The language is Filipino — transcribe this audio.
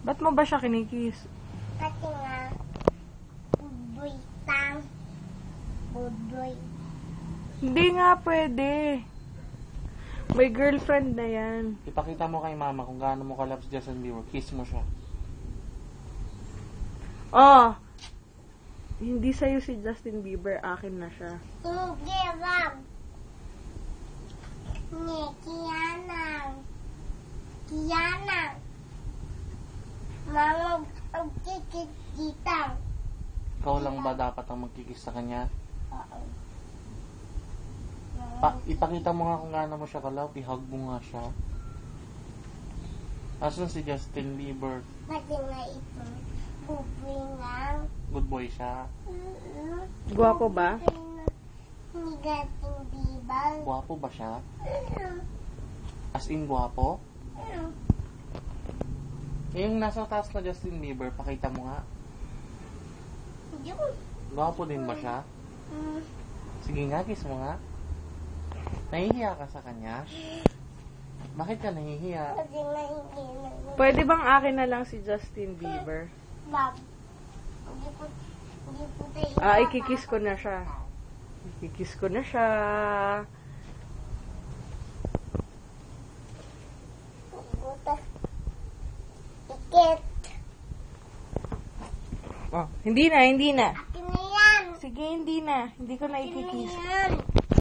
Ba't mo ba siya kinikiss? Kasi nga, buboy tang. Buboy. Hindi nga pwede. May girlfriend na yan. Ipakita mo kay mama kung gaano mo ka-love si Justin Bieber. Kiss mo siya. Oh! Hindi sa'yo si Justin Bieber, akin na siya. Hindi, wag. Hindi, Kianang. Kianang. Mama, ang kikit dito. Ikaw lang ba dapat ang magkikiss sa kanya? Oo. Ipakita mo nga kung gaano mo siya ka-love. I-hug mo nga siya. Asan si Justin Bieber? Kasi nga ito, buboy lang. Good boy siya. Gwapo ba? Hindi gating bibal. Gwapo ba siya? As in gwapo? Yung nasa taas na Justin Bieber, pakita mo nga. Yun. Gwapo din ba siya? Sige nga, kiss mo nga. Nahihiya ka sa kanya? Bakit ka nahihiya? Kasi nga hindi na. Pwede bang akin na lang si Justin Bieber? Ma'am, hindi po tayo. Ikikiss ko na siya. Ikikiss ko na siya. Ikit. Oh, hindi na, hindi na. Akin na yan. Sige, hindi na. Hindi ko na Akin na ikikiss. yan.